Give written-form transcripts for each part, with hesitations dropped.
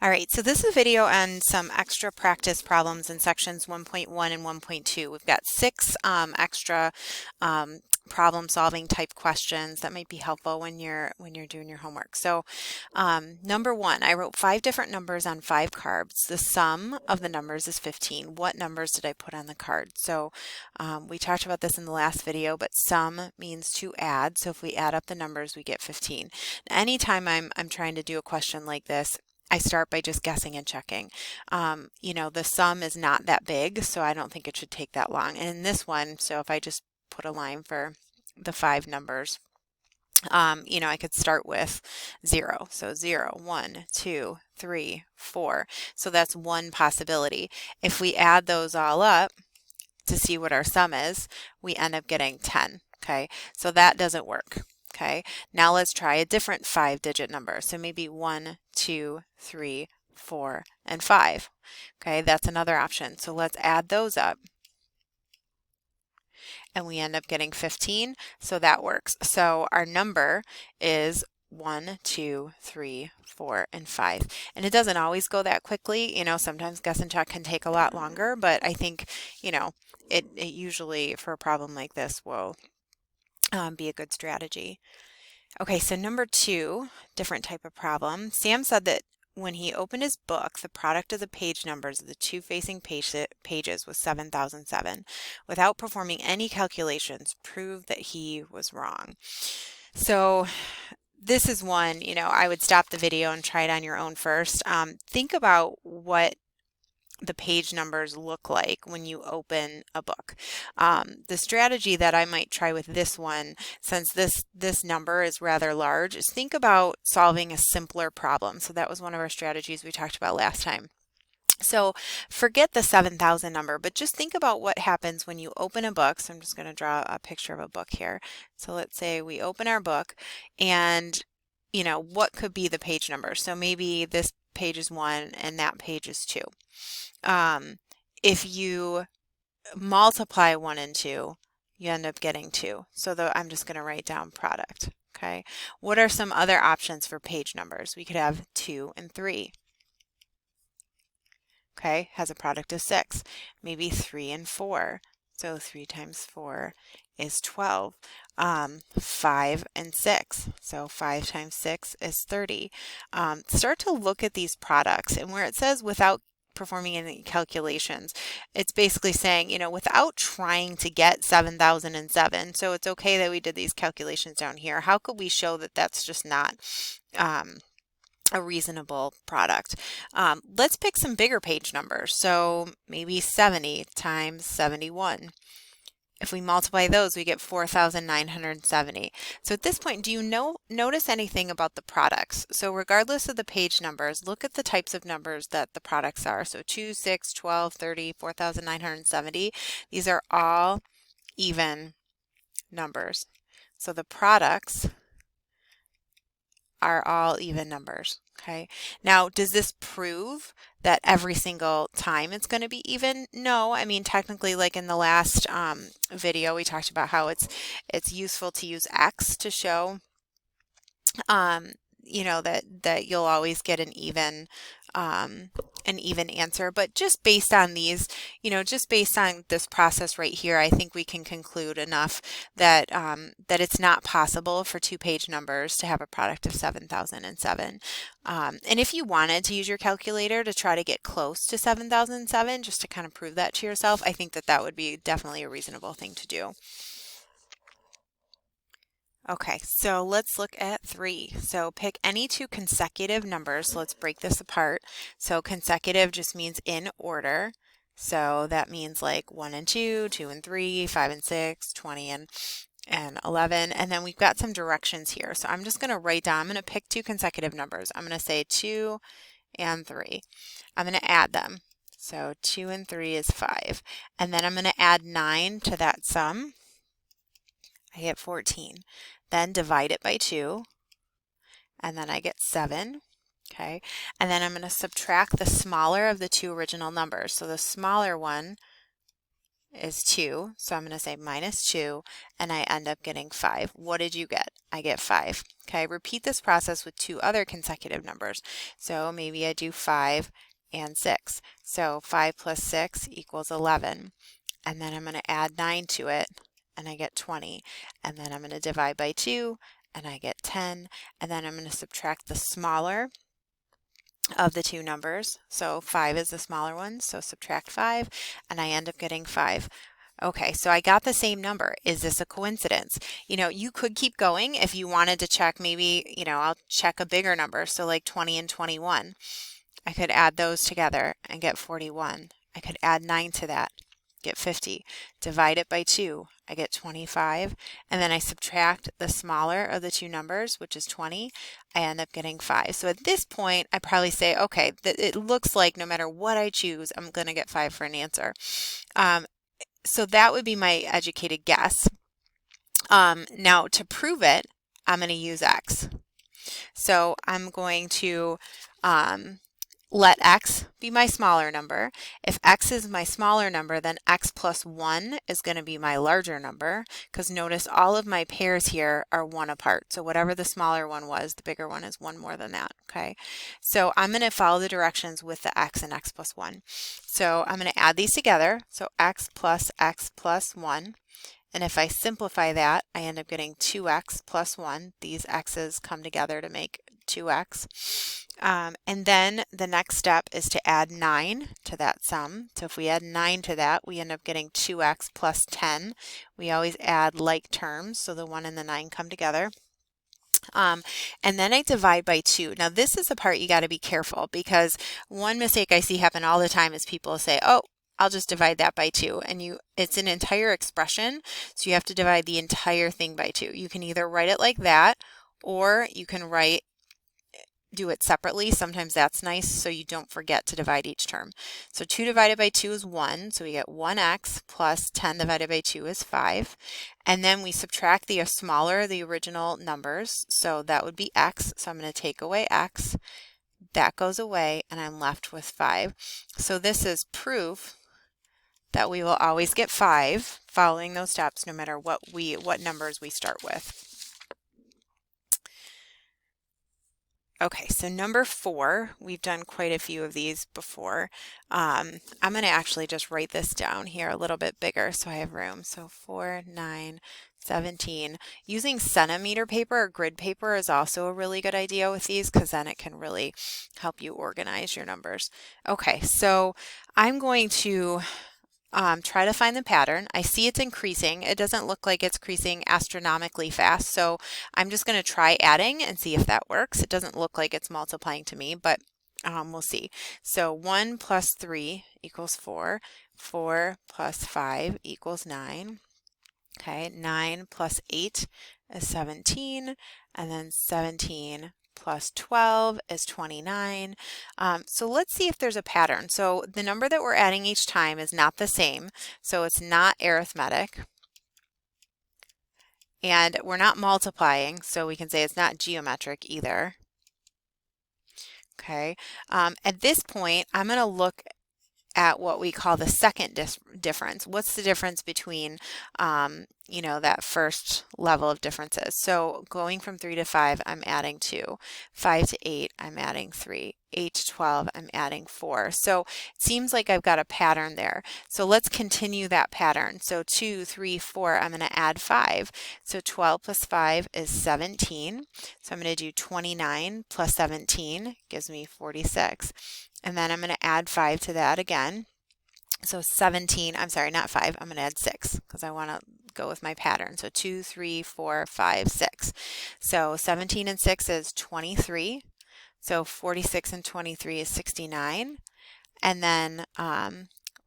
All right, so this is a video on some extra practice problems in sections 1.1 and 1.2. We've got six extra problem solving type questions that might be helpful when you're doing your homework. So number one, I wrote 5 different numbers on 5 cards. The sum of the numbers is 15. What numbers did I put on the card? So we talked about this in the last video, but sum means to add. So if we add up the numbers, we get 15. Anytime I'm trying to do a question like this, I start by just guessing and checking. The sum is not that big, so I don't think it should take that long. And in this one, so if I just put a line for the 5 numbers, I could start with 0. So 0, 1, 2, 3, 4. So that's one possibility. If we add those all up to see what our sum is, we end up getting 10. Okay, so that doesn't work. Okay, now let's try a different 5-digit number. So maybe 1, 2, 3, 4, and 5. Okay, that's another option. So let's add those up. And we end up getting 15. So that works. So our number is 1, 2, 3, 4, and 5. And it doesn't always go that quickly. Sometimes guess and check can take a lot longer, but I think, it usually for a problem like this will be a good strategy. Okay, so number 2, different type of problem. Sam said that when he opened his book, the product of the page numbers of the 2 facing pages was 7,007. Without performing any calculations, proved that he was wrong. So this is one, I would stop the video and try it on your own first. Think about what the page numbers look like when you open a book. The strategy that I might try with this one, since this number is rather large, is think about solving a simpler problem. So that was one of our strategies we talked about last time. So forget the 7,000 number, but just think about what happens when you open a book. So I'm just going to draw a picture of a book here. So let's say we open our book and what could be the page number? So maybe this page is 1 and that page is 2. If you multiply 1 and 2, you end up getting 2. So I'm just going to write down product. Okay. What are some other options for page numbers? We could have 2 and 3. Okay, has a product of 6. Maybe 3 and 4. So 3 times 4 is 12. 5 and 6. So 5 times 6 is 30. Start to look at these products, and where it says without performing any calculations, it's basically saying, without trying to get 7,007, so it's okay that we did these calculations down here. How could we show that that's just not a reasonable product? Let's pick some bigger page numbers. So maybe 70 times 71. If we multiply those, we get 4,970. So at this point, do you notice anything about the products? So regardless of the page numbers, look at the types of numbers that the products are. So 2, 6, 12, 30, 4,970. These are all even numbers. So the products are all even numbers. Okay. Now, does this prove that every single time it's going to be even? No. I mean, technically, like in the last video, we talked about how it's useful to use X to show, that you'll always get an even answer. But just based on these, just based on this process right here, I think we can conclude enough that that it's not possible for 2 page numbers to have a product of 7,007. And if you wanted to use your calculator to try to get close to 7,007, just to kind of prove that to yourself, I think that would be definitely a reasonable thing to do. Okay, so let's look at 3. So pick any 2 consecutive numbers. So let's break this apart. So consecutive just means in order. So that means like 1 and 2, 2 and 3, 5 and 6, 20 and 11. And then we've got some directions here. So I'm just going to write down, I'm going to pick 2 consecutive numbers. I'm going to say 2 and 3. I'm going to add them. So 2 and 3 is 5. And then I'm going to add 9 to that sum. I get 14. Then divide it by 2, and then I get 7. Okay, and then I'm going to subtract the smaller of the 2 original numbers. So the smaller one is 2, so I'm going to say minus 2, and I end up getting 5. What did you get? I get 5. Okay, repeat this process with 2 other consecutive numbers. So maybe I do 5 and 6. So 5 plus 6 equals 11. And then I'm going to add 9 to it, and I get 20. And then I'm going to divide by 2, and I get 10. And then I'm going to subtract the smaller of the 2 numbers. So 5 is the smaller one, so subtract 5, and I end up getting 5. Okay, so I got the same number. Is this a coincidence? You know, you could keep going if you wanted to check maybe, you know, I'll check a bigger number, so like 20 and 21. I could add those together and get 41. I could add 9 to that, get 50. Divide it by 2, I get 25. And then I subtract the smaller of the 2 numbers, which is 20. I end up getting 5. So at this point, I probably say, okay, it looks like no matter what I choose, I'm going to get 5 for an answer. So that would be my educated guess. Now to prove it, I'm going to use x. So I'm going to let x be my smaller number. If x is my smaller number, then x plus 1 is going to be my larger number, because notice all of my pairs here are 1 apart. So whatever the smaller one was, the bigger one is 1 more than that. Okay, so I'm going to follow the directions with the x and x plus 1. So I'm going to add these together. So x plus 1. And if I simplify that, I end up getting 2x plus 1. These x's come together to make 2x. And then the next step is to add 9 to that sum. So if we add 9 to that, we end up getting 2x plus 10. We always add like terms, so the 1 and the 9 come together. And then I divide by 2. Now this is the part you got to be careful, because one mistake I see happen all the time is people say, oh, I'll just divide that by 2, and it's an entire expression, so you have to divide the entire thing by 2. You can either write it like that, or you can do it separately. Sometimes that's nice, so you don't forget to divide each term. So 2 divided by 2 is 1, so we get 1x plus 10 divided by 2 is 5. And then we subtract the smaller, the original numbers, so that would be x. So I'm going to take away x. That goes away, and I'm left with 5. So this is proof that we will always get 5 following those steps, no matter what numbers we start with. Okay, so number 4, we've done quite a few of these before. I'm going to actually just write this down here a little bit bigger so I have room. So 4, 9, 17. Using centimeter paper or grid paper is also a really good idea with these, because then it can really help you organize your numbers. Okay, so I'm going to try to find the pattern. I see it's increasing. It doesn't look like it's increasing astronomically fast, so I'm just going to try adding and see if that works. It doesn't look like it's multiplying to me, but we'll see. So 1 plus 3 equals 4. 4 plus 5 equals 9. Okay, 9 plus 8 is 17, and then 17 plus 12 is 29. So let's see if there's a pattern. So the number that we're adding each time is not the same, so it's not arithmetic. And we're not multiplying, so we can say it's not geometric either. Okay, at this point, I'm going to look at what we call the second difference. What's the difference between, you know, that first level of differences? So going from 3 to 5, I'm adding 2. 5 to 8, I'm adding 3. 8 to 12, I'm adding 4. So it seems like I've got a pattern there. So let's continue that pattern. So 2, 3, 4, I'm going to add 5. So 12 plus 5 is 17. So I'm going to do 29 plus 17 gives me 46. And then I'm going to add 5 to that again. So 17, I'm sorry, not 5, I'm going to add 6 because I want to go with my pattern. So 2, 3, 4, 5, 6. So 17 and 6 is 23. So 46 and 23 is 69. And then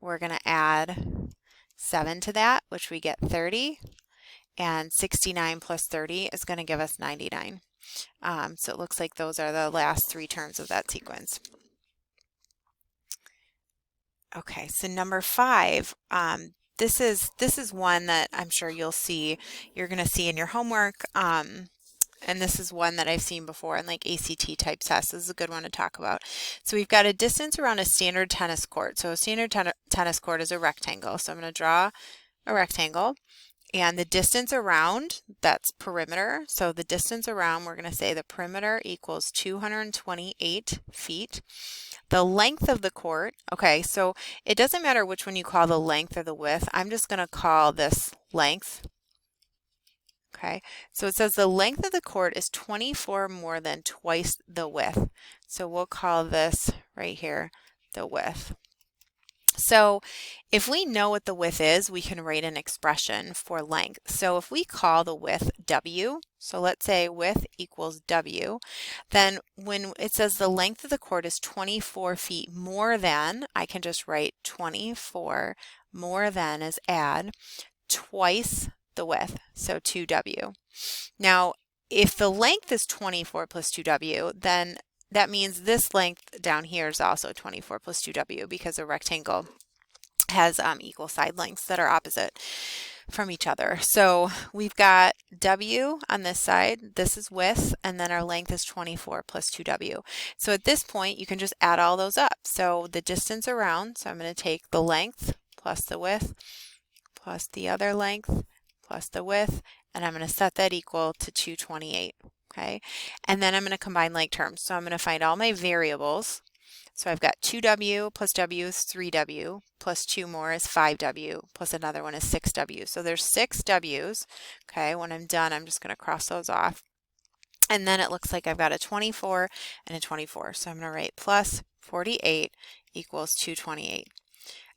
we're going to add 7 to that, which we get 30. And 69 plus 30 is going to give us 99. So it looks like those are the last 3 terms of that sequence. Okay, so number 5, this is one that I'm sure you're going to see in your homework. and this is one that I've seen before in like ACT type tests. This is a good one to talk about. So we've got a distance around a standard tennis court. So a standard tennis court is a rectangle. So I'm going to draw a rectangle, and the distance around, that's perimeter. So the distance around, we're going to say the perimeter equals 228 feet. The length of the court, okay, so it doesn't matter which one you call the length or the width. I'm just going to call this length. Okay, so it says the length of the court is 24 more than twice the width. So we'll call this right here the width. So if we know what the width is, we can write an expression for length. So if we call the width W, so let's say width equals W, then when it says the length of the court is 24 feet more than, I can just write 24 more than is add twice the width, so 2W. Now, if the length is 24 plus 2W, then that means this length down here is also 24 plus 2W because a rectangle has equal side lengths that are opposite from each other. So we've got W on this side, this is width, and then our length is 24 plus 2W. So at this point, you can just add all those up. So the distance around, so I'm going to take the length plus the width plus the other length plus the width, and I'm going to set that equal to 228, okay? And then I'm going to combine like terms. So I'm going to find all my variables. So I've got 2W plus W is 3W, plus 2 more is 5W, plus another one is 6W. So there's 6 W's, okay? When I'm done, I'm just going to cross those off. And then it looks like I've got a 24 and a 24. So I'm going to write plus 48 equals 228.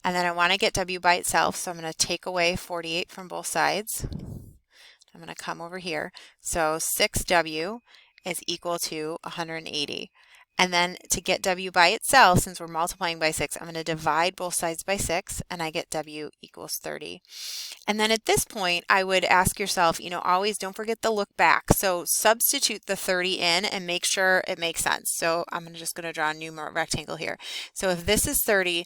And then I want to get W by itself, so I'm going to take away 48 from both sides. I'm going to come over here. So 6W is equal to 180. And then to get W by itself, since we're multiplying by 6, I'm going to divide both sides by 6, and I get W equals 30. And then at this point, I would ask yourself, you know, always don't forget to look back. So substitute the 30 in and make sure it makes sense. So I'm just going to draw a new rectangle here. So if this is 30,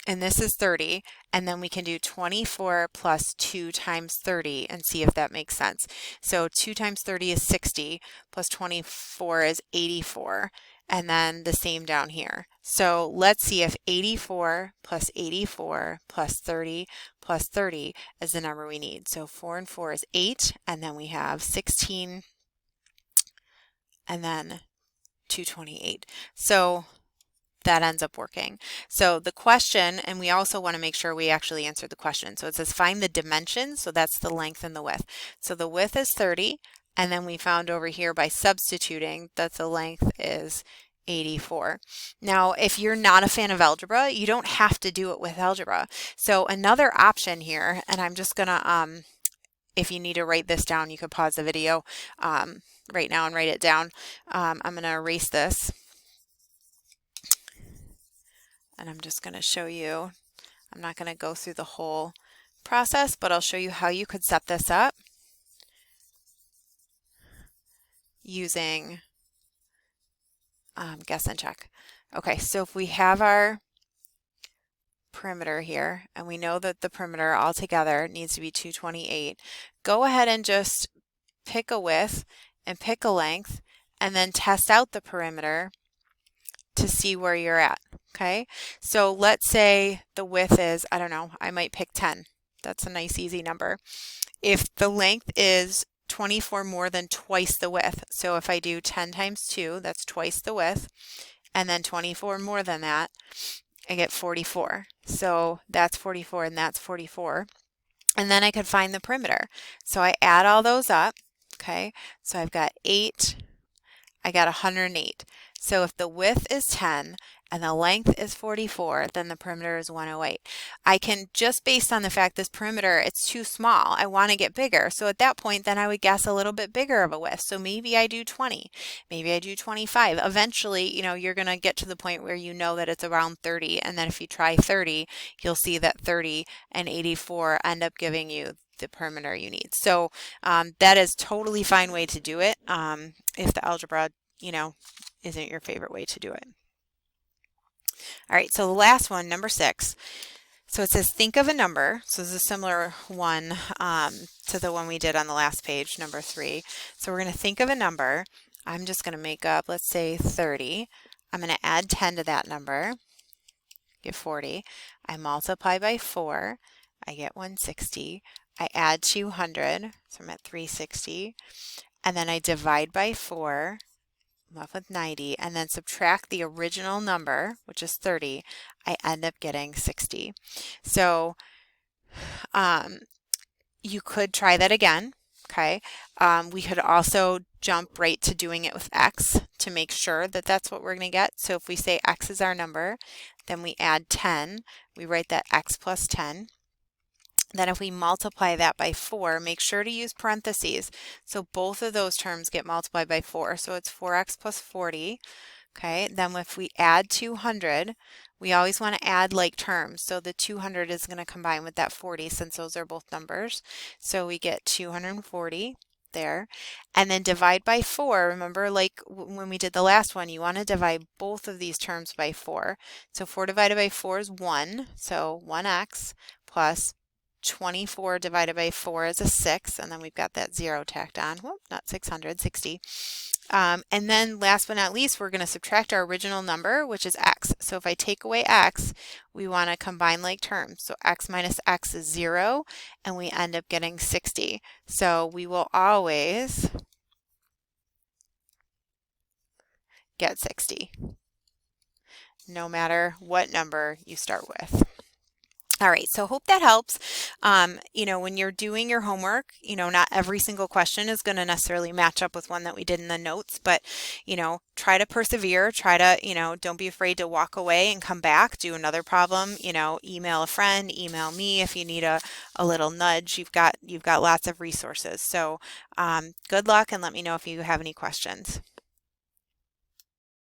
and this is 30, and then we can do 24 plus 2 times 30 and see if that makes sense. So 2 times 30 is 60, plus 24 is 84, and then the same down here. So let's see if 84 plus 84 plus 30 plus 30 is the number we need. So 4 and 4 is 8, and then we have 16, and then 228. So that ends up working. So the question, and we also want to make sure we actually answer the question. So it says find the dimensions, so that's the length and the width. So the width is 30, and then we found over here by substituting that the length is 84. Now, if you're not a fan of algebra, you don't have to do it with algebra. So another option here, and I'm just gonna, if you need to write this down, you could pause the video right now and write it down. I'm gonna erase this. And I'm just going to show you, I'm not going to go through the whole process, but I'll show you how you could set this up using guess and check. Okay, so if we have our perimeter here, and we know that the perimeter altogether needs to be 228, go ahead and just pick a width and pick a length, and then test out the perimeter to see where you're at. Okay, so let's say the width is, I don't know, I might pick 10. That's a nice easy number. If the length is 24 more than twice the width, so if I do 10 times 2, that's twice the width, and then 24 more than that, I get 44. So that's 44 and that's 44. And then I could find the perimeter. So I add all those up, okay? So I've got 8, I got 108. So if the width is 10 and the length is 44, then the perimeter is 108. I can, just based on the fact this perimeter, it's too small, I want to get bigger. So at that point, then I would guess a little bit bigger of a width. So maybe I do 20, maybe I do 25. Eventually, you know, you're going to get to the point where you know that it's around 30. And then if you try 30, you'll see that 30 and 84 end up giving you the perimeter you need. So that is totally fine way to do it if the algebra, you know, isn't your favorite way to do it. All right, so the last one, number 6. So it says think of a number. So this is a similar one to the one we did on the last page, number 3. So we're going to think of a number. I'm just going to make up, let's say 30. I'm going to add 10 to that number, get 40. I multiply by 4, I get 160. I add 200, so I'm at 360. And then I divide by 4, I'm left with 90, and then subtract the original number, which is 30, I end up getting 60. So you could try that again, okay? We could also jump right to doing it with x to make sure that that's what we're going to get. So if we say x is our number, then we add 10, we write that x plus 10. Then if we multiply that by 4, make sure to use parentheses. So both of those terms get multiplied by 4. So it's 4x plus 40. Okay, then if we add 200, we always want to add like terms. So the 200 is going to combine with that 40 since those are both numbers. So we get 240 there. And then divide by 4. Remember, like when we did the last one, you want to divide both of these terms by 4. So 4 divided by 4 is 1. So 1x plus 24 divided by 4 is a 6, and then we've got that 0 tacked on. Whoop, not 600, 60. And then last but not least, we're going to subtract our original number, which is x. So if I take away x, we want to combine like terms. So x minus x is 0, and we end up getting 60. So we will always get 60, no matter what number you start with. All right, so hope that helps. When you're doing your homework, not every single question is going to necessarily match up with one that we did in the notes, but, try to persevere, try to, don't be afraid to walk away and come back, do another problem, email a friend, email me if you need a little nudge. You've got lots of resources. So good luck and let me know if you have any questions.